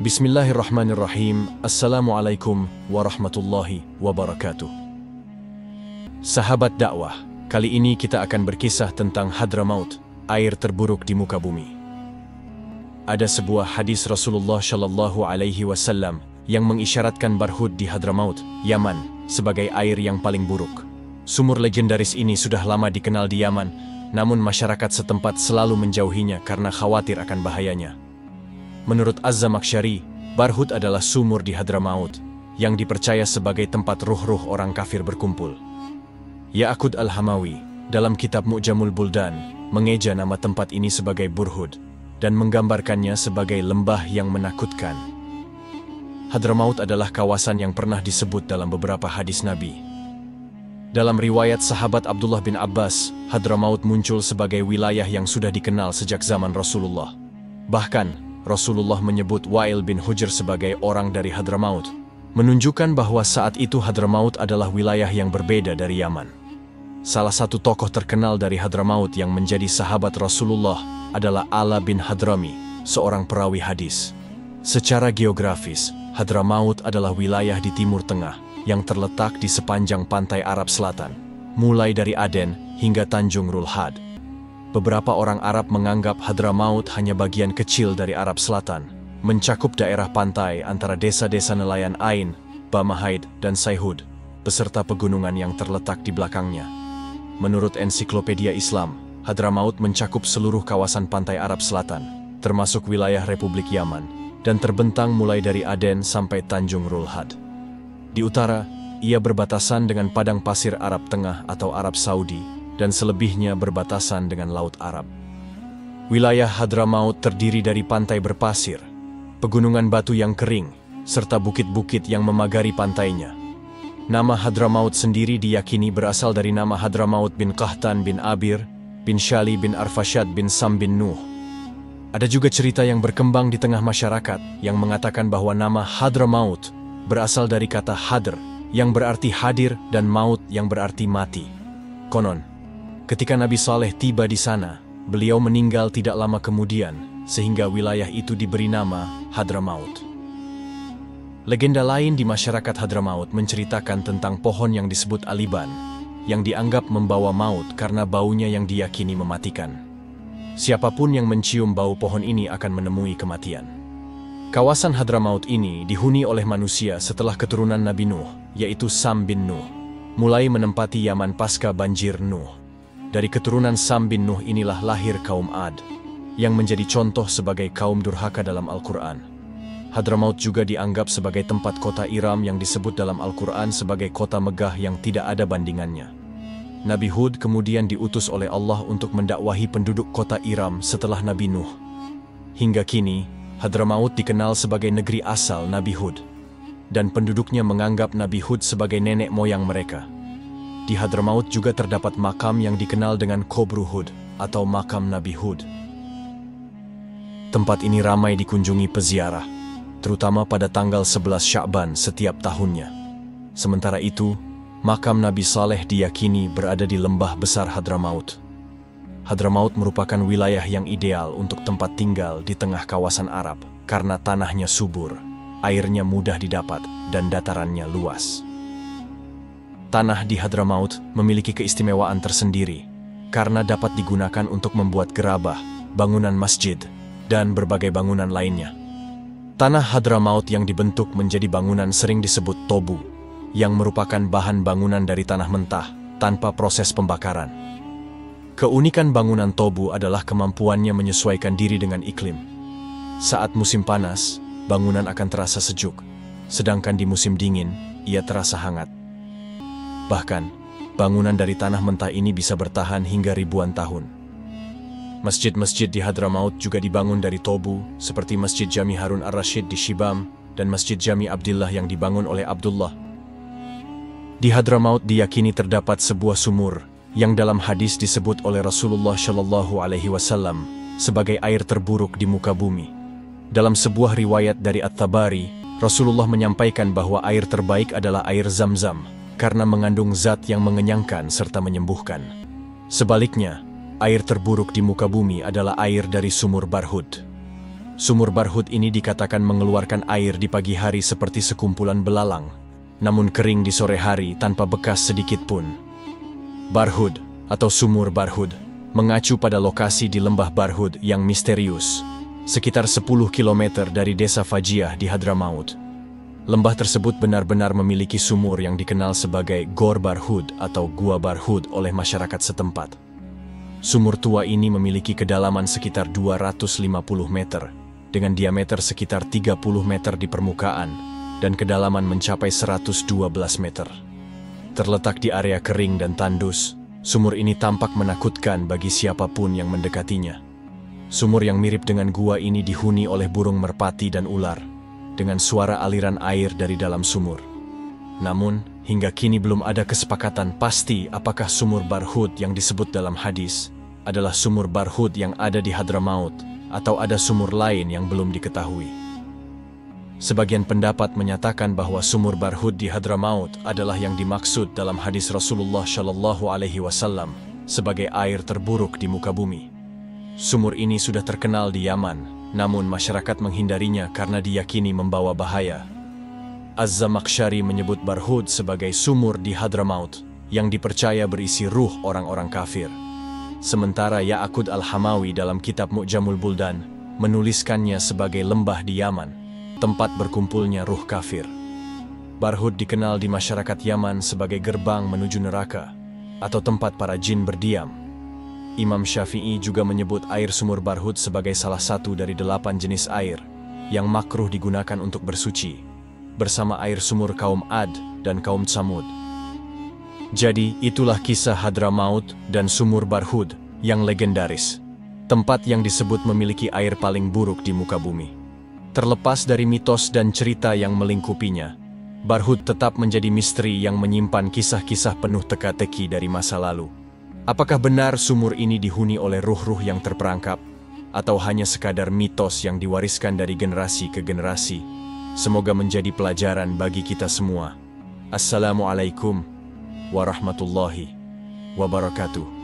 Bismillahirrahmanirrahim. Assalamualaikum warahmatullahi wabarakatuh. Sahabat dakwah, kali ini kita akan berkisah tentang Hadramaut, air terburuk di muka bumi. Ada sebuah hadis Rasulullah Shallallahu Alaihi Wasallam yang mengisyaratkan Barhud di Hadramaut, Yaman, sebagai air yang paling buruk. Sumur legendaris ini sudah lama dikenal di Yaman, namun masyarakat setempat selalu menjauhinya karena khawatir akan bahayanya. Menurut Az-Zamakhsyari, Barhud adalah sumur di Hadramaut yang dipercaya sebagai tempat ruh-ruh orang kafir berkumpul. Ya'qub al-Hamawi dalam kitab Mu'jamul Buldan mengeja nama tempat ini sebagai Burhud dan menggambarkannya sebagai lembah yang menakutkan. Hadramaut adalah kawasan yang pernah disebut dalam beberapa hadis Nabi. Dalam riwayat sahabat Abdullah bin Abbas, Hadramaut muncul sebagai wilayah yang sudah dikenal sejak zaman Rasulullah. Bahkan, Rasulullah menyebut Wa'il bin Hujr sebagai orang dari Hadramaut, menunjukkan bahwa saat itu Hadramaut adalah wilayah yang berbeda dari Yaman. Salah satu tokoh terkenal dari Hadramaut yang menjadi sahabat Rasulullah adalah Ala bin Hadrami, seorang perawi hadis. Secara geografis, Hadramaut adalah wilayah di Timur Tengah yang terletak di sepanjang pantai Arab Selatan, mulai dari Aden hingga Tanjung Rulhad. Beberapa orang Arab menganggap Hadramaut hanya bagian kecil dari Arab Selatan, mencakup daerah pantai antara desa-desa nelayan Ain, Bamahaid, dan Sayhud, beserta pegunungan yang terletak di belakangnya. Menurut Ensiklopedia Islam, Hadramaut mencakup seluruh kawasan pantai Arab Selatan, termasuk wilayah Republik Yaman, dan terbentang mulai dari Aden sampai Tanjung Rulhad. Di utara, ia berbatasan dengan padang pasir Arab Tengah atau Arab Saudi, dan selebihnya berbatasan dengan Laut Arab. Wilayah Hadramaut terdiri dari pantai berpasir, pegunungan batu yang kering, serta bukit-bukit yang memagari pantainya. Nama Hadramaut sendiri diyakini berasal dari nama Hadramaut bin Qahtan bin Abir, bin Shali bin Arfashad bin Sam bin Nuh. Ada juga cerita yang berkembang di tengah masyarakat yang mengatakan bahwa nama Hadramaut berasal dari kata hadr, yang berarti hadir, dan maut yang berarti mati. Konon, ketika Nabi Saleh tiba di sana, beliau meninggal tidak lama kemudian, sehingga wilayah itu diberi nama Hadramaut. Legenda lain di masyarakat Hadramaut menceritakan tentang pohon yang disebut Aliban, yang dianggap membawa maut karena baunya yang diyakini mematikan. Siapapun yang mencium bau pohon ini akan menemui kematian. Kawasan Hadramaut ini dihuni oleh manusia setelah keturunan Nabi Nuh, yaitu Sam bin Nuh, mulai menempati Yaman pasca banjir Nuh. Dari keturunan Sam bin Nuh inilah lahir kaum Ad, yang menjadi contoh sebagai kaum durhaka dalam Al-Quran. Hadramaut juga dianggap sebagai tempat kota Iram yang disebut dalam Al-Quran sebagai kota megah yang tidak ada bandingannya. Nabi Hud kemudian diutus oleh Allah untuk mendakwahi penduduk kota Iram setelah Nabi Nuh. Hingga kini, Hadramaut dikenal sebagai negeri asal Nabi Hud, dan penduduknya menganggap Nabi Hud sebagai nenek moyang mereka. Di Hadramaut juga terdapat makam yang dikenal dengan Kubru Hud atau makam Nabi Hud. Tempat ini ramai dikunjungi peziarah, terutama pada tanggal 11 Sya'ban setiap tahunnya. Sementara itu, makam Nabi Saleh diyakini berada di lembah besar Hadramaut. Hadramaut merupakan wilayah yang ideal untuk tempat tinggal di tengah kawasan Arab karena tanahnya subur, airnya mudah didapat, dan datarannya luas. Tanah di Hadramaut memiliki keistimewaan tersendiri karena dapat digunakan untuk membuat gerabah, bangunan masjid, dan berbagai bangunan lainnya. Tanah Hadramaut yang dibentuk menjadi bangunan sering disebut tobu, yang merupakan bahan bangunan dari tanah mentah tanpa proses pembakaran. Keunikan bangunan tobu adalah kemampuannya menyesuaikan diri dengan iklim. Saat musim panas, bangunan akan terasa sejuk, sedangkan di musim dingin, ia terasa hangat. Bahkan, bangunan dari tanah mentah ini bisa bertahan hingga ribuan tahun. Masjid-masjid di Hadramaut juga dibangun dari tobu, seperti Masjid Jami Harun ar-Rasyid di Shibam dan Masjid Jami Abdillah yang dibangun oleh Abdullah. Di Hadramaut diyakini terdapat sebuah sumur yang dalam hadis disebut oleh Rasulullah Shallallahu Alaihi Wasallam sebagai air terburuk di muka bumi. Dalam sebuah riwayat dari At-Tabari, Rasulullah menyampaikan bahwa air terbaik adalah air Zam-Zam, karena mengandung zat yang mengenyangkan serta menyembuhkan. Sebaliknya, air terburuk di muka bumi adalah air dari sumur Barhud. Sumur Barhud ini dikatakan mengeluarkan air di pagi hari seperti sekumpulan belalang, namun kering di sore hari tanpa bekas sedikit pun. Barhud atau Sumur Barhud mengacu pada lokasi di lembah Barhud yang misterius, sekitar 10 km dari desa Fajiah di Hadramaut. Lembah tersebut benar-benar memiliki sumur yang dikenal sebagai Gor Barhud atau Gua Barhud oleh masyarakat setempat. Sumur tua ini memiliki kedalaman sekitar 250 meter, dengan diameter sekitar 30 meter di permukaan, dan kedalaman mencapai 112 meter. Terletak di area kering dan tandus, sumur ini tampak menakutkan bagi siapapun yang mendekatinya. Sumur yang mirip dengan gua ini dihuni oleh burung merpati dan ular, dengan suara aliran air dari dalam sumur. Namun, hingga kini belum ada kesepakatan pasti apakah Sumur Barhud yang disebut dalam hadis adalah Sumur Barhud yang ada di Hadramaut, atau ada sumur lain yang belum diketahui. Sebagian pendapat menyatakan bahwa Sumur Barhud di Hadramaut adalah yang dimaksud dalam hadis Rasulullah Shallallahu Alaihi Wasallam sebagai air terburuk di muka bumi. Sumur ini sudah terkenal di Yaman, namun masyarakat menghindarinya karena diyakini membawa bahaya. Az-Zamakhsyari menyebut Barhud sebagai sumur di Hadramaut yang dipercaya berisi ruh orang-orang kafir. Sementara Ya'qud Al-Hamawi dalam kitab Mu'jamul Buldan menuliskannya sebagai lembah di Yaman, tempat berkumpulnya ruh kafir. Barhud dikenal di masyarakat Yaman sebagai gerbang menuju neraka atau tempat para jin berdiam. Imam Syafi'i juga menyebut air Sumur Barhud sebagai salah satu dari 8 jenis air yang makruh digunakan untuk bersuci, bersama air sumur kaum Ad dan kaum Tsamud. Jadi, itulah kisah Hadramaut dan Sumur Barhud yang legendaris, tempat yang disebut memiliki air paling buruk di muka bumi. Terlepas dari mitos dan cerita yang melingkupinya, Barhud tetap menjadi misteri yang menyimpan kisah-kisah penuh teka-teki dari masa lalu. Apakah benar sumur ini dihuni oleh ruh-ruh yang terperangkap, atau hanya sekadar mitos yang diwariskan dari generasi ke generasi? Semoga menjadi pelajaran bagi kita semua. Assalamualaikum warahmatullahi wabarakatuh.